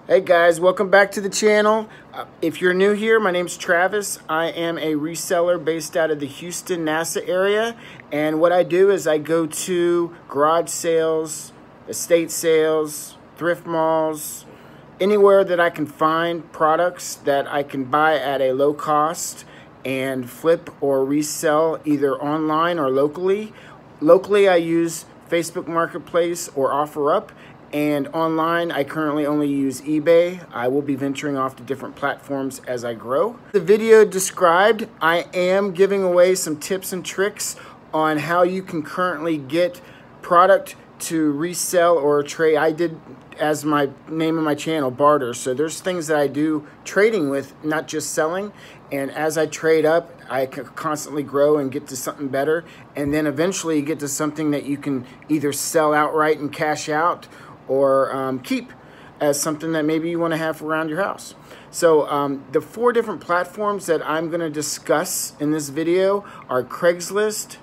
Hey guys, welcome back to the channel. If you're new here, my name's Travis. I am a reseller based out of the Houston, NASA area. And what I do is I go to garage sales, estate sales, thrift malls, anywhere that I can find products that I can buy at a low cost and flip or resell either online or locally. Locally, I use Facebook Marketplace or OfferUp. And online, I currently only use eBay. I will be venturing off to different platforms as I grow. The video described, I am giving away some tips and tricks on how you can currently get product to resell or trade. I did, as my name of my channel, barter. So there's things that I do trading with, not just selling. And as I trade up, I can constantly grow and get to something better. And then eventually you get to something that you can either sell outright and cash out, or keep as something that maybe you want to have around your house. So the 4 different platforms that I'm going to discuss in this video are Craigslist,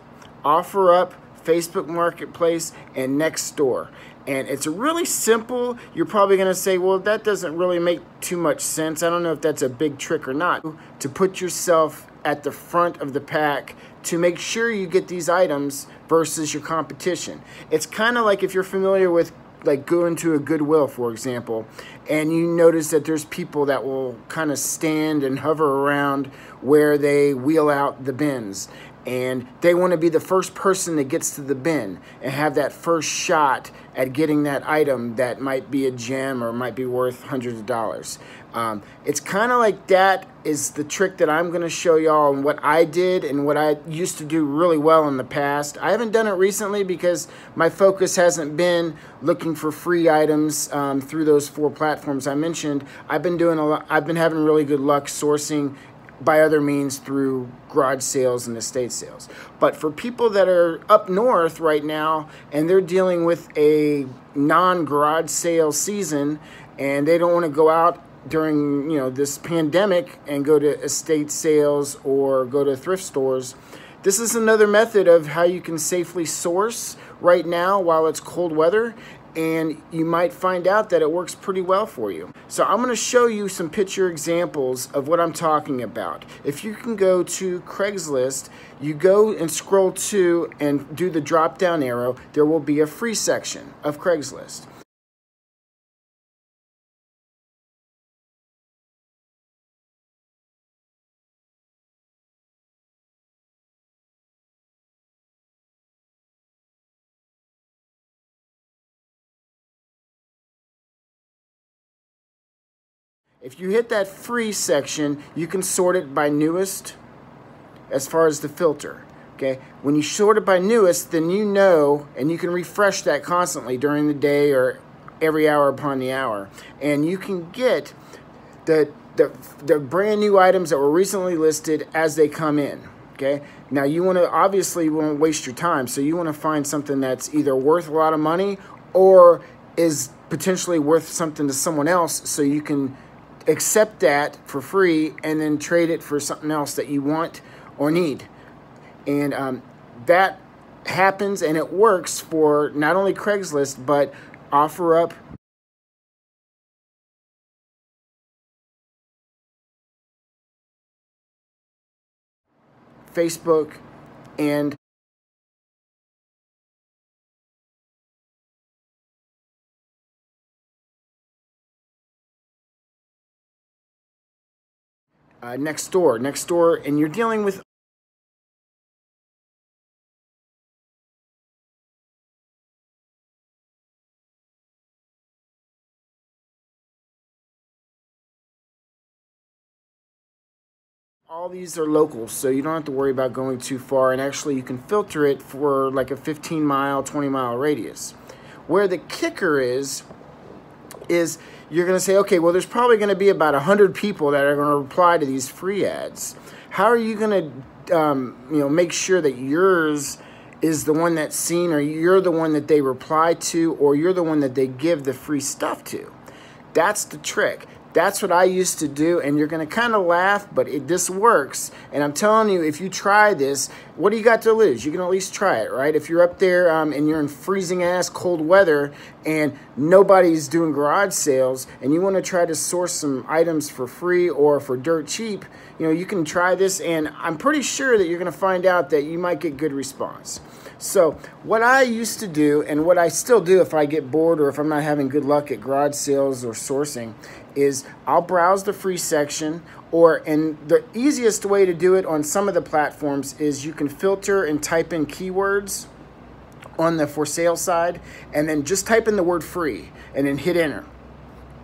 OfferUp, Facebook Marketplace, and Nextdoor. And it's really simple. You're probably going to say, well, that doesn't really make too much sense. I don't know if that's a big trick or not. To put yourself at the front of the pack to make sure you get these items versus your competition. It's kind of like if you're familiar with like going to a Goodwill, for example, and you notice that there's people that will kind of stand and hover around where they wheel out the bins, and they want to be the first person that gets to the bin and have that first shot at getting that item that might be a gem or might be worth hundreds of dollars. It's kind of like that is the trick that I'm going to show y'all, and what I did and what I used to do really well in the past. I haven't done it recently because my focus hasn't been looking for free items through those 4 platforms I mentioned. I've been doing a lot. I've been having really good luck sourcing by other means through garage sales and estate sales. But for people that are up north right now and they're dealing with a non-garage sale season and they don't want to go out during this pandemic and go to estate sales or go to thrift stores, this is another method of how you can safely source right now while it's cold weather, and you might find out that it works pretty well for you. So I'm going to show you some picture examples of what I'm talking about. If you can go to Craigslist, you go and scroll to and do the drop down arrow, there will be a free section of Craigslist. If you hit that free section, you can sort it by newest as far as the filter. Okay, when you sort it by newest, then you know, and you can refresh that constantly during the day or every hour upon the hour, and you can get the brand new items that were recently listed as they come in. Okay, now you want to obviously won't waste your time, so you want to find something that's either worth a lot of money or is potentially worth something to someone else, so you can accept that for free and then trade it for something else that you want or need. And that happens, and it works for not only Craigslist but OfferUp, Facebook, and Nextdoor, and you're dealing with all these are local, so you don't have to worry about going too far, and actually you can filter it for like a 15-mile, 20-mile radius. Where the kicker is you're going to say, okay, well, there's probably going to be about 100 people that are going to reply to these free ads. How are you going to make sure that yours is the one that's seen, or you're the one that they reply to, or you're the one that they give the free stuff to? That's the trick. That's what I used to do, and you're going to kind of laugh, but this works. And I'm telling you, if you try this, what do you got to lose? You can at least try it, right? If you're up there and you're in freezing-ass cold weather and nobody's doing garage sales and you want to try to source some items for free or for dirt cheap, you know, you can try this, and I'm pretty sure that you're going to find out that you might get good response. So what I used to do, and what I still do if I get bored or if I'm not having good luck at garage sales or sourcing, is I'll browse the free section, and the easiest way to do it on some of the platforms is you can filter and type in keywords on the for sale side, and then just type in the word free and then hit enter.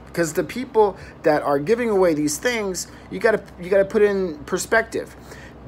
Because the people that are giving away these things, you gotta put in perspective.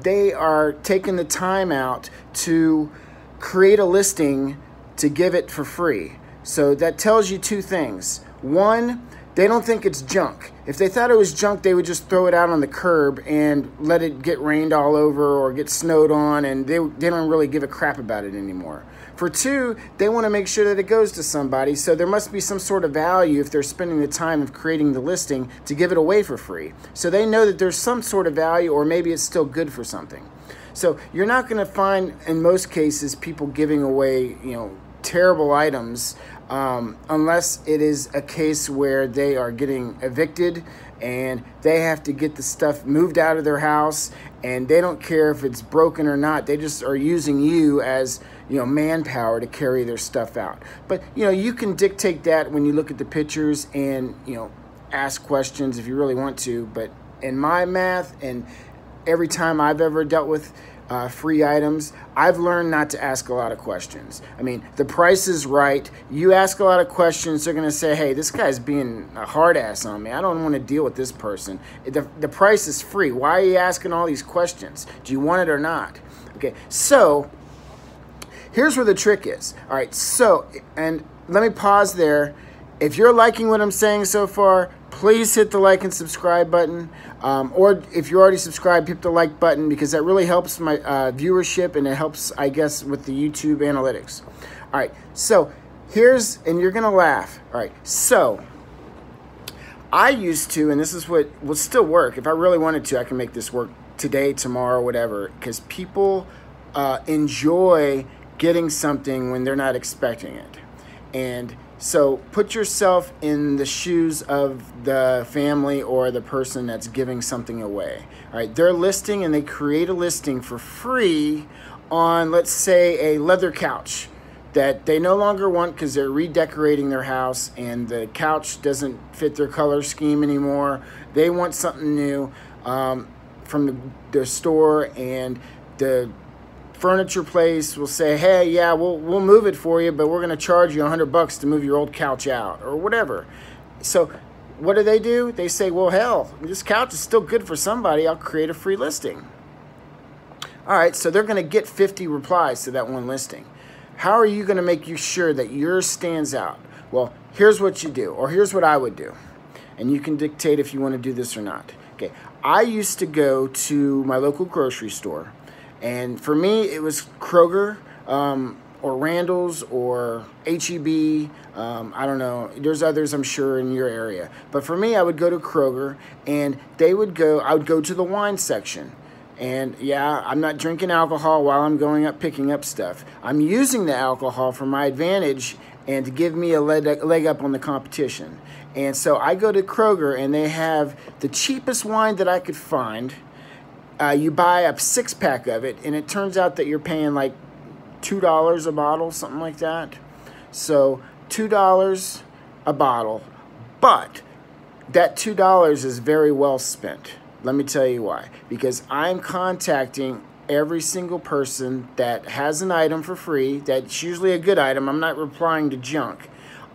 They are taking the time out to create a listing to give it for free. So that tells you two things. One, they don't think it's junk. If they thought it was junk, they would just throw it out on the curb and let it get rained all over or get snowed on, and they don't really give a crap about it anymore. For two, they want to make sure that it goes to somebody, so there must be some sort of value if they're spending the time of creating the listing to give it away for free. So they know that there's some sort of value, or maybe it's still good for something. So you're not going to find, in most cases, people giving away, you know, terrible items unless it is a case where they are getting evicted and they have to get the stuff moved out of their house, and they don't care if it's broken or not. They just are using you as, you know, manpower to carry their stuff out. But, you know, you can dictate that when you look at the pictures and, you know, ask questions if you really want to. But in my math, and every time I've ever dealt with free items, I've learned not to ask a lot of questions. I mean, the price is right. You ask a lot of questions, they're going to say, hey, this guy's being a hard ass on me. I don't want to deal with this person. The price is free. Why are you asking all these questions? Do you want it or not? Okay, so here's where the trick is. All right, so, and let me pause there. If you're liking what I'm saying so far, please hit the like and subscribe button. Or if you're already subscribed, hit the like button, because that really helps my viewership, and it helps, I guess, with the YouTube analytics. All right, so here's, and you're going to laugh. All right, so I used to, and this is what will still work. If I really wanted to, I can make this work today, tomorrow, whatever, because people enjoy getting something when they're not expecting it. And so put yourself in the shoes of the family or the person that's giving something away. All right, they're listing, and they create a listing for free on, let's say, a leather couch that they no longer want because they're redecorating their house and the couch doesn't fit their color scheme anymore. They want something new from the store, and the furniture place will say, hey, yeah, we'll move it for you, but we're going to charge you $100 to move your old couch out, or whatever. So what do? They say, well, hell, this couch is still good for somebody. I'll create a free listing. All right, so they're going to get 50 replies to that one listing. How are you going to make sure that yours stands out? Well, here's what you do, or here's what I would do. And you can dictate if you want to do this or not. Okay, I used to go to my local grocery store, and for me, it was Kroger or Randall's or H-E-B. I don't know. There's others, I'm sure, in your area. But for me, I would go to Kroger, and I would go to the wine section. And yeah, I'm not drinking alcohol while I'm going up picking up stuff. I'm using the alcohol for my advantage and to give me a leg up on the competition. And so I go to Kroger, and they have the cheapest wine that I could find. You buy a 6-pack of it, and it turns out that you're paying like $2 a bottle, something like that. So $2 a bottle, but that $2 is very well spent. Let me tell you why. Because I'm contacting every single person that has an item for free. That's usually a good item. I'm not replying to junk.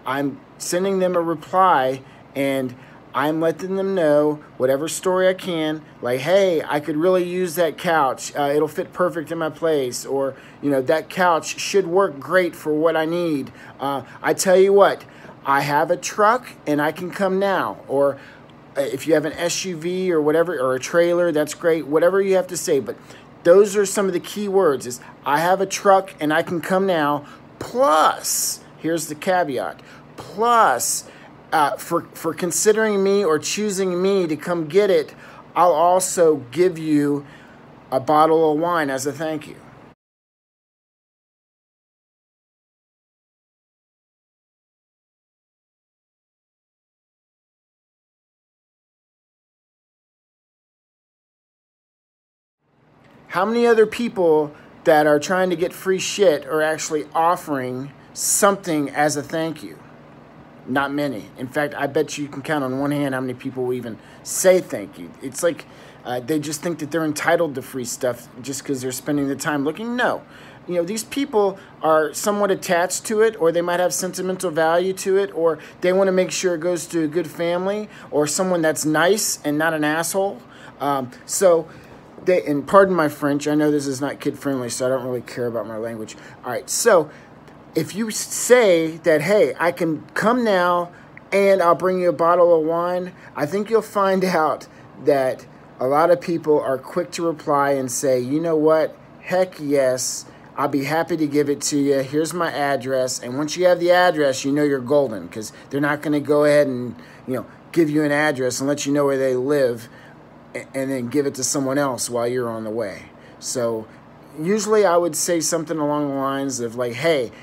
I'm sending them a reply, and I'm letting them know whatever story I can, like, hey, I could really use that couch. It'll fit perfect in my place. Or, you know, that couch should work great for what I need. I tell you what, I have a truck and I can come now. Or if you have an SUV or whatever, or a trailer, that's great. Whatever you have to say. But those are some of the key words is, I have a truck and I can come now. Plus, here's the caveat, plus for considering me or choosing me to come get it, I'll also give you a bottle of wine as a thank you. How many other people that are trying to get free shit are actually offering something as a thank you? Not many. In fact, I bet you can count on one hand how many people will even say thank you. It's like they just think that they're entitled to free stuff just because they're spending the time looking. No. You know, these people are somewhat attached to it, or they might have sentimental value to it, or they want to make sure it goes to a good family or someone that's nice and not an asshole. And pardon my French, I know this is not kid-friendly, so I don't really care about my language. All right, so if you say that, hey, I can come now and I'll bring you a bottle of wine, I think you'll find out that a lot of people are quick to reply and say, you know what, heck yes, I'll be happy to give it to you. Here's my address. And once you have the address, you know you're golden, because they're not going to go ahead and, give you an address and let you know where they live and then give it to someone else while you're on the way. So usually I would say something along the lines of like, hey,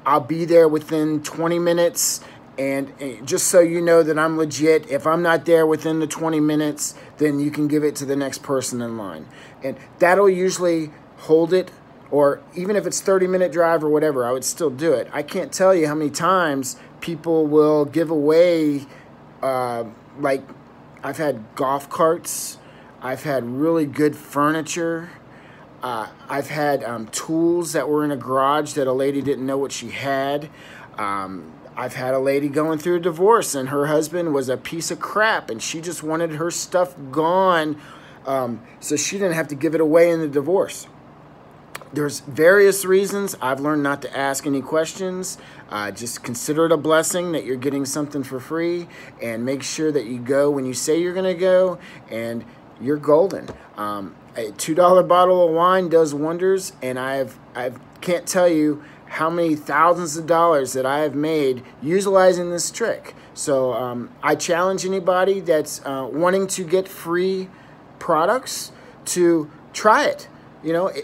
I'll be there within 20 minutes. And just so you know that I'm legit, if I'm not there within the 20 minutes, then you can give it to the next person in line. And that'll usually hold it. Or even if it's 30-minute drive or whatever, I would still do it. I can't tell you how many times people will give away, like I've had golf carts, I've had really good furniture, I've had tools that were in a garage that a lady didn't know what she had. I've had a lady going through a divorce and her husband was a piece of crap and she just wanted her stuff gone, so she didn't have to give it away in the divorce. There's various reasons. I've learned not to ask any questions. Just consider it a blessing that you're getting something for free, and make sure that you go when you say you're going to go, and you're golden. A $2 bottle of wine does wonders, and I can't tell you how many thousands of dollars that I have made utilizing this trick. So I challenge anybody that's wanting to get free products to try it.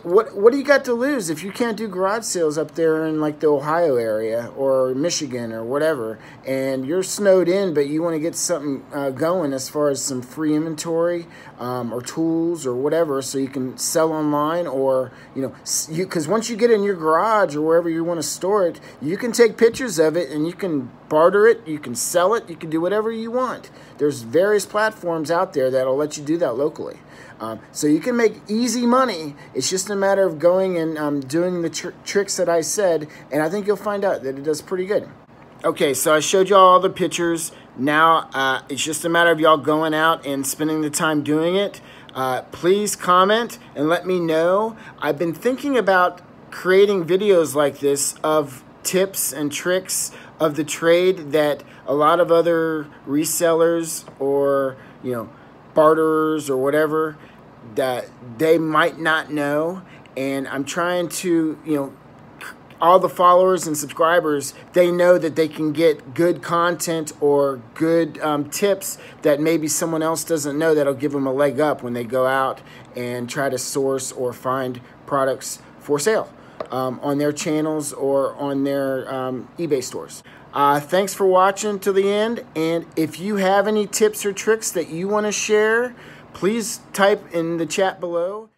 What do you got to lose if you can't do garage sales up there in like the Ohio area or Michigan or whatever, and you're snowed in, but you want to get something going as far as some free inventory or tools or whatever, so you can sell online, or because once you get in your garage or wherever you want to store it, you can take pictures of it and you can barter it, you can sell it, you can do whatever you want. There's various platforms out there that'll let you do that locally. So you can make easy money. It's just a matter of going and doing the tricks that I said, and I think you'll find out that it does pretty good. Okay, so I showed y'all all the pictures. Now it's just a matter of y'all going out and spending the time doing it. Please comment and let me know. I've been thinking about creating videos like this of tips and tricks of the trade that a lot of other resellers or barterers or whatever that they might not know. And I'm trying to, all the followers and subscribers, they know that they can get good content or good tips that maybe someone else doesn't know, that'll give them a leg up when they go out and try to source or find products for sale on their channels or on their eBay stores. Thanks for watching till the end, and if you have any tips or tricks that you want to share, please type in the chat below.